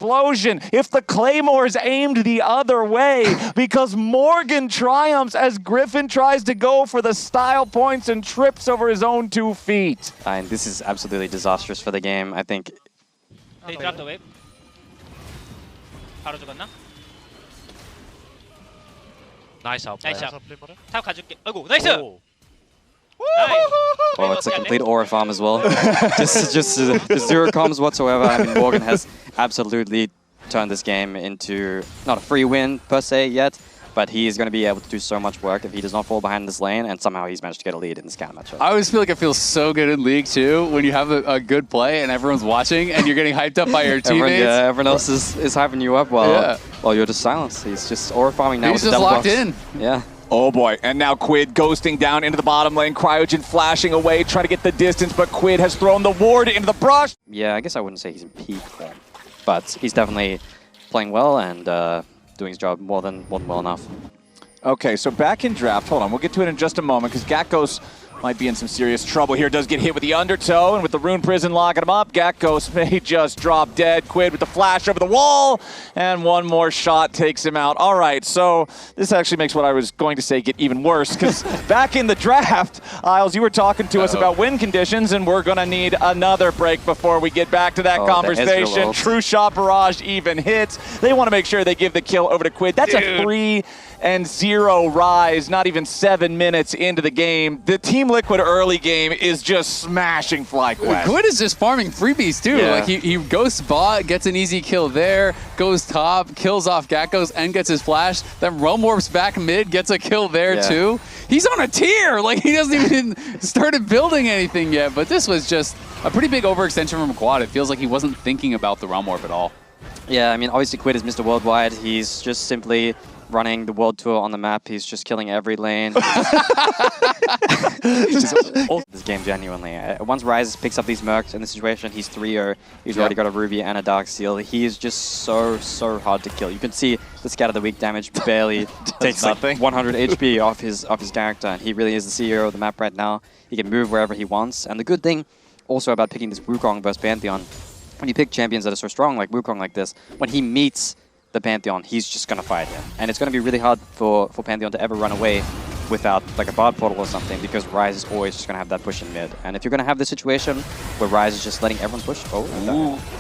explosion if the Claymore's aimed the other way, because Morgan triumphs as Griffin tries to go for the style points and trips over his own 2 feet. And this is absolutely disastrous for the game. I think. They dropped the wave. 바로 죽었나? 나이스 아웃. 나이스 아웃. 탑 가줄게. 아이고 나이스. Oh, it's a complete aura farm as well. just zero comms whatsoever. I mean, Morgan has absolutely turned this game into not a free win per se yet, but he's going to be able to do so much work if he does not fall behind this lane, and somehow he's managed to get a lead in this kind of matchup. I always feel like it feels so good in League too when you have a good play and everyone's watching and you're getting hyped up by your teammates. Everyone else is hyping you up while you're just silenced. He's just aura farming now. He's just locked in. Yeah. Oh boy, and now Quid ghosting down into the bottom lane, Cryogen flashing away, trying to get the distance, but Quid has thrown the ward into the brush. Yeah, I guess I wouldn't say he's in peak form, but he's definitely playing well and doing his job more than well enough. Okay, so back in draft, hold on, we'll get to it in just a moment, because Gakos might be in some serious trouble here. Does get hit with the undertow, and with the Rune Prison locking him up, Gakos may just drop dead. Quid with the flash over the wall, and one more shot takes him out. All right, so this actually makes what I was going to say get even worse, because back in the draft, Isles, you were talking to us about win conditions, and we're going to need another break before we get back to that conversation. True Shot Barrage even hits. They want to make sure they give the kill over to Quid. That's a 3-0 rise, not even 7 minutes into the game. The Team Liquid early game is just smashing FlyQuest. Quid is just farming freebies too. Like he goes bot, gets an easy kill there, goes top, kills off Gakos and gets his flash, then Realm Warps back mid, gets a kill there too. He's on a tier! Like he doesn't even started building anything yet, but this was just a pretty big overextension from Quad. It feels like he wasn't thinking about the Realm Warp at all. Yeah, I mean, obviously Quid is Mr. Worldwide. He's just simply running the world tour on the map. He's just killing every lane. This game, genuinely. Once Ryze picks up these mercs in this situation, he's 3-0. He's already got a Ruby and a Dark Seal. He is just so hard to kill. You can see the Scatter the Weak damage barely takes like 100 HP off his character, and he really is the CEO of the map right now. He can move wherever he wants. And the good thing also about picking this Wukong versus Pantheon, when you pick champions that are so strong like Wukong like this, when he meets the Pantheon, he's just going to fight him. And it's going to be really hard for Pantheon to ever run away without like a bard portal or something, because Ryze is always just going to have that push in mid. And if you're going to have this situation where Ryze is just letting everyone push,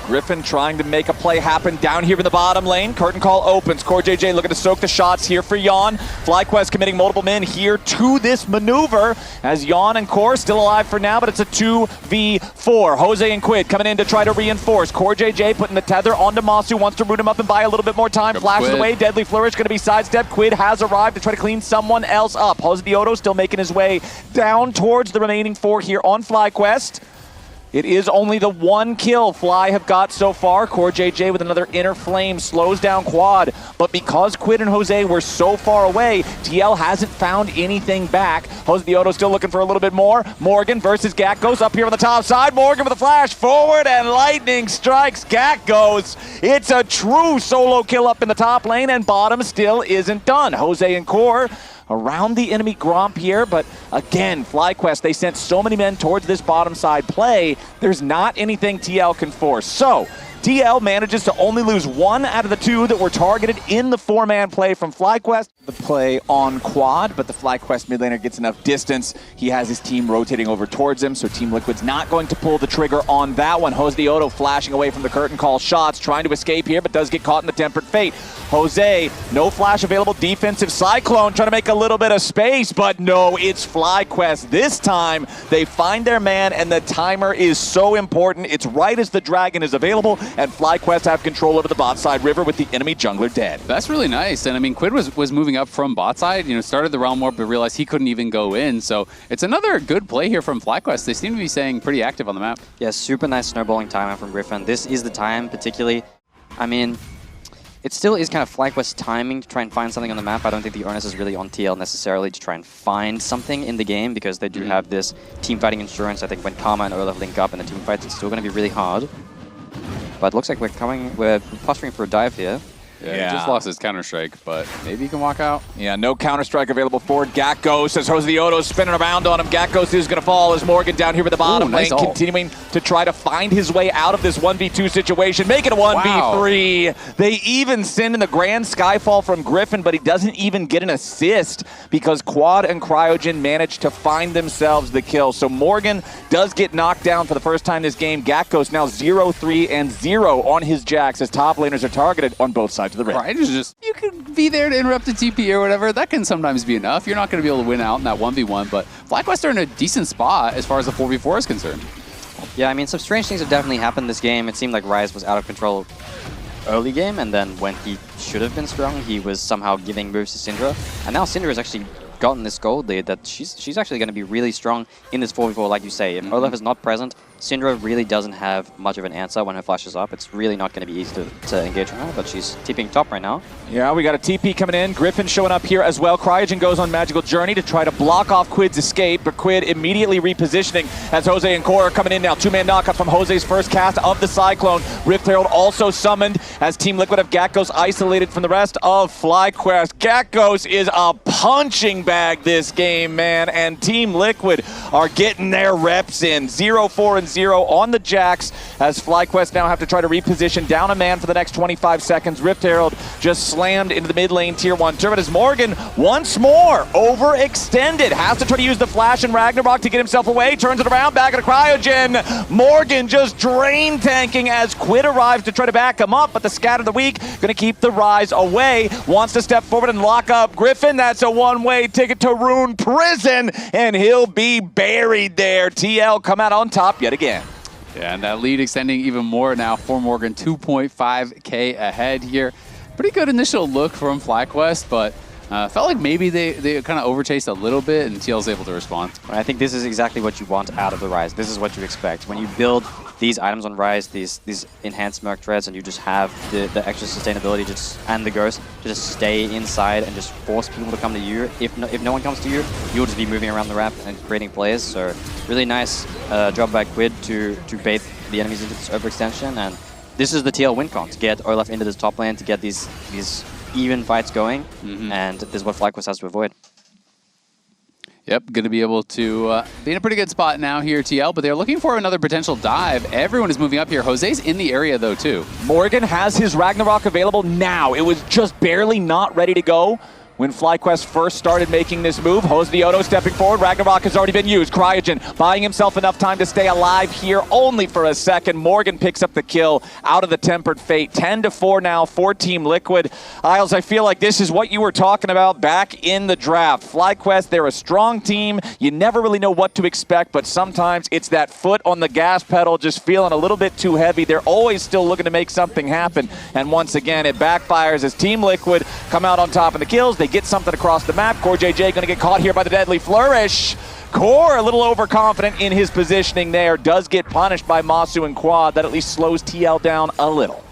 Griffin trying to make a play happen down here in the bottom lane. Curtain call opens. Core JJ looking to soak the shots here for Yawn. FlyQuest committing multiple men here to this maneuver, as Yawn and Core still alive for now, but it's a 2v4. Jose and Quid coming in to try to reinforce. Core JJ putting the tether onto Masu, wants to root him up and buy a little bit more time. Flashes away, Deadly Flourish going to be sidestepped. Quid has arrived to try to clean someone else up. Jose Dioto still making his way down towards the remaining 4 here on FlyQuest. It is only the 1 kill Fly have got so far. Core JJ with another Inner Flame slows down Quad. But because Quid and Jose were so far away, TL hasn't found anything back. Jose Dioto still looking for a little bit more. Morgan versus Gakos up here on the top side. Morgan with a flash forward, and lightning strikes Gakos. It's a true solo kill up in the top lane, and bottom still isn't done. Jose and Core around the enemy Gromp here, but again, FlyQuest, they sent so many men towards this bottom side play, there's not anything TL can force. So, TL manages to only lose 1 out of the 2 that were targeted in the 4-man play from FlyQuest. The play on Quad, but the FlyQuest mid laner gets enough distance. He has his team rotating over towards him, so Team Liquid's not going to pull the trigger on that one. Jose Dioto flashing away from the curtain call shots, trying to escape here, but does get caught in the Tempered Fate. Jose, no flash available, defensive Cyclone, trying to make a little bit of space, but no, it's FlyQuest. This time, they find their man, and the timer is so important. It's right as the dragon is available, and FlyQuest have control over the bot side river with the enemy jungler dead. That's really nice, and I mean, Quid was moving up from bot side, you know, started the Realm Warp, but realized he couldn't even go in, so it's another good play here from FlyQuest. They seem to be staying pretty active on the map. Yeah, super nice snowballing timeout from Griffin. This is the time, particularly, I mean, it still is kind of FlyQuest timing to try and find something on the map. I don't think the onus is really on TL necessarily to try and find something in the game, because they do have this team fighting insurance. I think when Karma and Olaf link up in the team fights, it's still going to be really hard. But it looks like we're posturing for a dive here. Yeah, he just lost his Counter-Strike, but maybe he can walk out. Yeah, no Counter-Strike available for Gakgos as Jose the Oto's spinning around on him. Gakgos is going to fall as Morgan down here at the bottom lane, continuing to try to find his way out of this 1v2 situation. Make it a 1v3. Wow. They even send in the Grand Skyfall from Griffin, but he doesn't even get an assist because Quad and Cryogen managed to find themselves the kill. So Morgan does get knocked down for the first time this game. Gakgos now 0-3-0 on his Jax as top laners are targeted on both sides of the ring. Right, it's just, you could be there to interrupt the TP or whatever. That can sometimes be enough. You're not going to be able to win out in that 1v1, but FlyQuest are in a decent spot as far as the 4v4 is concerned. Yeah, I mean, some strange things have definitely happened this game. It seemed like Ryze was out of control early game, and then when he should have been strong, he was somehow giving moves to Syndra. And now Syndra has actually gotten this gold lead that she's actually going to be really strong in this 4v4, like you say. If Olaf is not present, Syndra really doesn't have much of an answer when her flash is up. It's really not going to be easy to engage on her, but she's TPing top right now. Yeah, we got a TP coming in. Griffin showing up here as well. Cryogen goes on Magical Journey to try to block off Quid's escape, but Quid immediately repositioning as Jose and Core are coming in now. Two-man knockout from Jose's first cast of the Cyclone. Rift Herald also summoned as Team Liquid have Gakgos isolated from the rest of FlyQuest. Gakgos is a punching bag this game, man, and Team Liquid are getting their reps in. 0-4-0 on the Jax as FlyQuest now have to try to reposition down a man for the next 25 seconds. Rift Herald just slammed into the mid lane tier 1 turret as Morgan once more overextended. Has to try to use the flash and Ragnarok to get himself away. Turns it around, back at a Cryogen. Morgan just drain tanking as Quid arrives to try to back him up, but the scat of the week gonna keep the Ryze away. Wants to step forward and lock up Griffin. That's a one-way ticket to Rune Prison, and he'll be buried there. TL come out on top yet again. Yeah, and that lead extending even more now for Morgan, 2.5K ahead here. Pretty good initial look from FlyQuest, but felt like maybe they kind of overchased a little bit and TL's able to respond. I think this is exactly what you want out of the Ryze. This is what you expect. When you build these items on Ryze, these enhanced Merc Treads, and you just have the extra sustainability and the Ghost to just stay inside and just force people to come to you. If no one comes to you, you'll just be moving around the map and creating plays. So really nice job by Quid to bait the enemies into this overextension. And this is the TL win con, to get Olaf into this top lane, to get these even fights going, and this is what FlyQuest has to avoid. Yep, going to be able to be in a pretty good spot now here, TL, but they're looking for another potential dive. Everyone is moving up here. Jose's in the area, though, too. Morgan has his Ragnarok available now. It was just barely not ready to go when FlyQuest first started making this move. Jose the Oto stepping forward. Ragnarok has already been used. Cryogen buying himself enough time to stay alive here only for a second. Morgan picks up the kill out of the Tempered Fate. 10-4 now for Team Liquid. Isles, I feel like this is what you were talking about back in the draft. FlyQuest, they're a strong team. You never really know what to expect, but sometimes it's that foot on the gas pedal just feeling a little bit too heavy. They're always still looking to make something happen. And once again, it backfires as Team Liquid come out on top in the kills. They get something across the map. Core JJ gonna get caught here by the Deadly Flourish. Core a little overconfident in his positioning there. Does get punished by Masu and Quad. That at least slows TL down a little.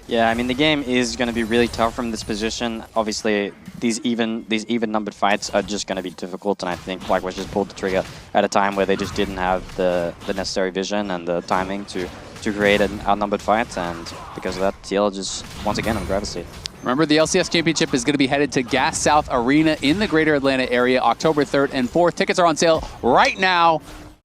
Yeah, I mean, the game is going to be really tough from this position. Obviously, these even numbered fights are just going to be difficult, and I think FlyQuest just pulled the trigger at a time where they just didn't have the necessary vision and the timing to create an outnumbered fight, and because of that, TL just, once again, on the driver's seat. Remember, the LCS Championship is going to be headed to Gas South Arena in the greater Atlanta area, October 3rd and 4th. Tickets are on sale right now.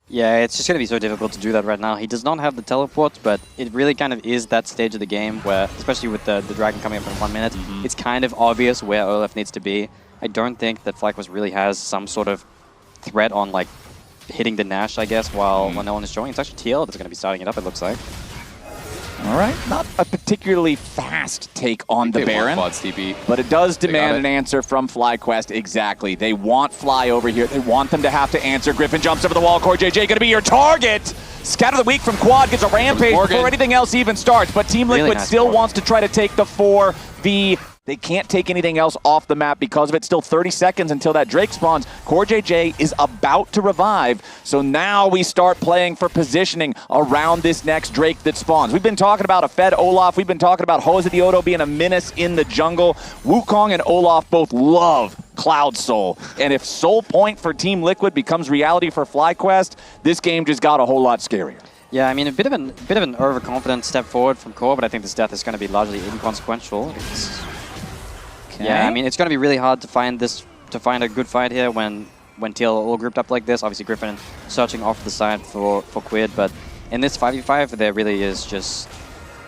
Yeah, it's just going to be so difficult to do that right now. He does not have the teleport, but it really kind of is that stage of the game where, especially with the Dragon coming up in 1 minute, it's kind of obvious where Olaf needs to be. I don't think that FlyQuest really has some sort of threat on, like, hitting the Nash, I guess, while no one is showing. It's actually TL that's going to be starting it up, it looks like. All right, not a particularly fast take on the Baron, but it does demand an answer from FlyQuest. Exactly. They want Fly over here. They want them to have to answer. Griffin jumps over the wall. Core JJ going to be your target. Scatter the week from Quad gets a rampage before anything else even starts, but Team Liquid still wants to try to take the 4v. They can't take anything else off the map because of it. Still 30 seconds until that Drake spawns. Core JJ is about to revive, so now we start playing for positioning around this next Drake that spawns. We've been talking about a fed Olaf. We've been talking about Jose the Oto being a menace in the jungle. Wukong and Olaf both love Cloud Soul, and if Soul Point for Team Liquid becomes reality for FlyQuest, this game just got a whole lot scarier. Yeah, I mean, a bit of an overconfident step forward from Core, but I think this death is going to be largely inconsequential. Yeah, I mean, it's going to be really hard to find a good fight here when TL are all grouped up like this. Obviously, Griffin searching off the side for Quid, but in this 5v5, there really is just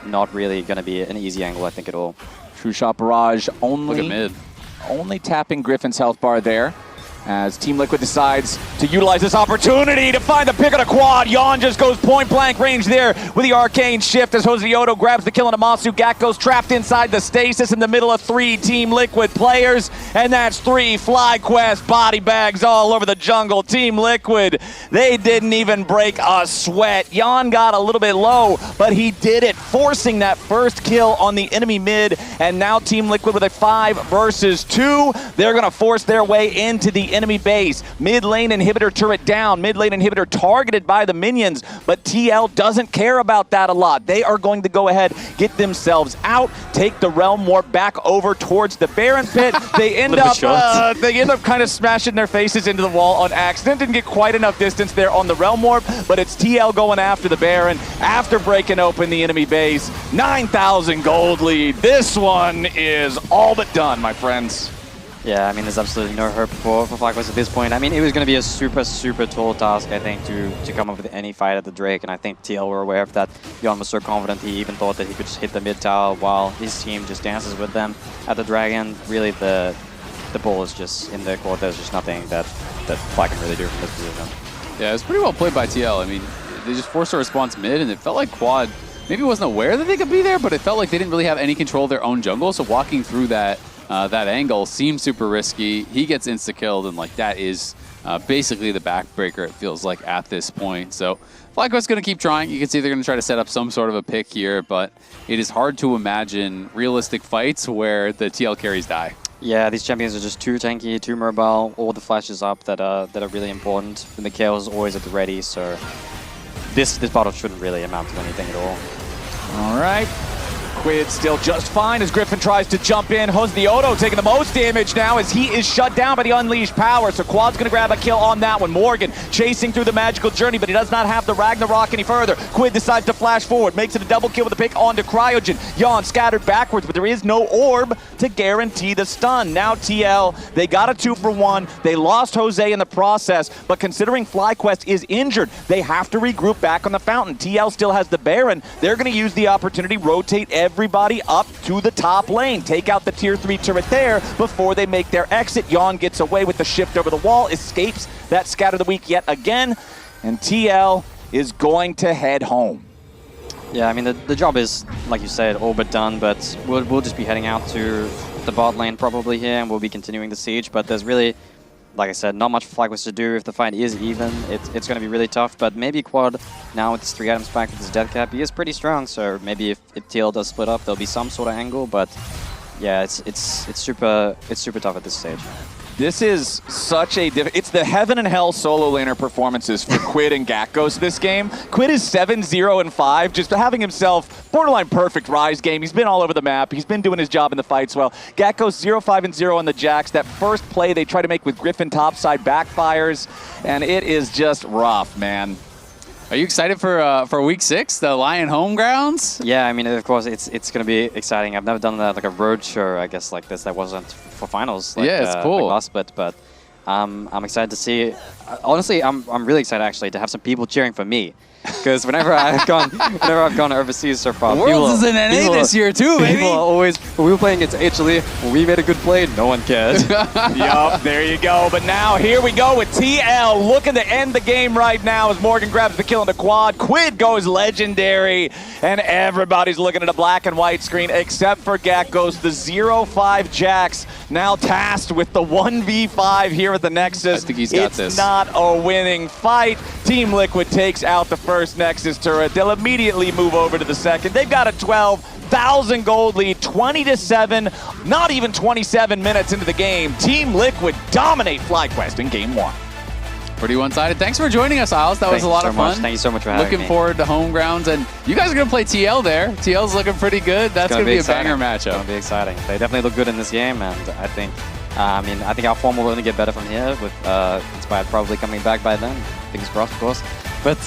not really going to be an easy angle, I think, at all. True Shot Barrage only, Look at mid. Only tapping Griffin's health bar there. As Team Liquid decides to utilize this opportunity to find the pick of the quad. LYON just goes point blank range there with the arcane shift as Joseoto grabs the kill on Amasu. Gakko's trapped inside the stasis in the middle of 3 Team Liquid players. And that's 3 FlyQuest body bags all over the jungle. Team Liquid, they didn't even break a sweat. LYON got a little bit low, but he did it, forcing that first kill on the enemy mid. And now Team Liquid with a 5 versus 2. They're going to force their way into the enemy base. Mid lane inhibitor turret down. Mid lane inhibitor targeted by the minions, but TL doesn't care about that a lot. They are going to go ahead, get themselves out, take the Realm Warp back over towards the Baron pit. They end up kind of smashing their faces into the wall on accident. Didn't get quite enough distance there on the Realm Warp, but it's TL going after the Baron after breaking open the enemy base. 9,000 gold lead. This one is all but done, my friends. Yeah, I mean, there's absolutely no hope for FlyQuest at this point. I mean, it was going to be a super tall task, I think, to come up with any fight at the Drake, and I think TL were aware of that. LYON was so confident he even thought that he could just hit the mid tower while his team just dances with them at the Dragon. Really, the ball is just in their court. There's just nothing that Fly can really do from this position. Yeah, it was pretty well played by TL. I mean, they just forced a response mid, and it felt like Quad maybe wasn't aware that they could be there, but it felt like they didn't really have any control of their own jungle, so walking through that angle seems super risky. He gets insta-killed, and like that is basically the backbreaker, it feels like, at this point. So FlyQuest's going to keep trying. You can see they're going to try to set up some sort of a pick here, but it is hard to imagine realistic fights where the TL carries die. Yeah, these champions are just too tanky, too mobile. All the flashes up that are really important. And the KO is always at the ready, so this battle shouldn't really amount to anything at all. All right. Quid still just fine as Griffin tries to jump in. Joseoto taking the most damage now as he is shut down by the unleashed power. So Quad's going to grab a kill on that one. Morgan chasing through the magical journey, but he does not have the Ragnarok any further. Quid decides to flash forward, makes it a double kill with a pick onto Cryogen. LYON scattered backwards, but there is no orb to guarantee the stun. Now TL, they got a 2-for-1. They lost Jose in the process, but considering FlyQuest is injured, they have to regroup back on the fountain. TL still has the Baron. They're going to use the opportunity, rotate everybody up to the top lane. Take out the tier 3 turret there before they make their exit. LYON gets away with the shift over the wall, escapes that scatter the weak yet again, and TL is going to head home. Yeah, I mean, the job is, like you said, all but done, but we'll just be heading out to the bot lane probably here, and we'll be continuing the siege, but there's really, like I said, not much for FlyQuest to do. If the fight is even, it's going to be really tough, but maybe Quad, now with his 3 items back with his death cap, he is pretty strong, so maybe if TL does split up, there'll be some sort of angle, but yeah, it's super tough at this stage. This is such a it's the heaven and hell solo laner performances for Quid and Gakkos this game. Quid is 7-0-5, just having himself borderline perfect Rise game. He's been all over the map. He's been doing his job in the fights well. Gakkos 0-5-0 on the Jax. That first play they try to make with Griffin topside backfires, and it is just rough, man. Are you excited for week 6, the Lion home grounds? Yeah, I mean, of course, it's going to be exciting. I've never done like a road show, I guess, like this. That wasn't for finals. Like, yeah, it's cool. Like last split, but I'm excited to see. Honestly, I'm really excited actually to have some people cheering for me. Because whenever I've gone overseas so far, Worlds is in NA this year too, baby. People are always, when we were playing against HLE, when we made a good play, no one cared. Yup, there you go. But now here we go with TL looking to end the game right now as Morgan grabs the kill on the quad. Quid goes legendary, and everybody's looking at a black and white screen except for Gakkos, the 0-5 Jax, now tasked with the 1v5 here at the Nexus. I think he's got this. It's not a winning fight. Team Liquid takes out the first Nexus turret. They'll immediately move over to the second. They've got a 12,000 gold lead, 20-7, not even 27 minutes into the game. Team Liquid dominate FlyQuest in game 1. Pretty one-sided. Thanks for joining us, Isles. That was a lot of fun. Thank you so much for having me. Looking forward to home grounds, and you guys are going to play TL there. TL's looking pretty good. That's going to be a banger matchup. It's going to be exciting. They definitely look good in this game, and I think our form will only get better from here with Inspired probably coming back by then. Fingers crossed, of course. But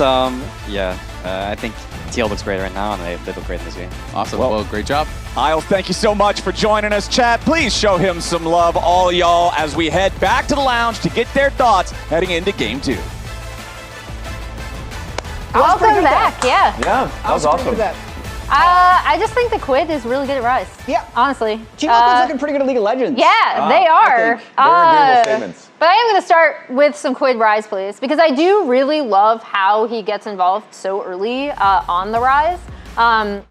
yeah, I think TL looks great right now, and they look great in this game. Awesome. Well, great job. Isles, thank you so much for joining us. Chat, please show him some love, all y'all, as we head back to the lounge to get their thoughts heading into Game 2. Welcome back, yeah. Yeah, that was awesome. I just think the Quid is really good at Rise. Yeah. Honestly. G-Loco's looking pretty good at League of Legends. Yeah, they are. I think very agreeable statements. But I am going to start with some Quid Rise, please, because I do really love how he gets involved so early on the Rise.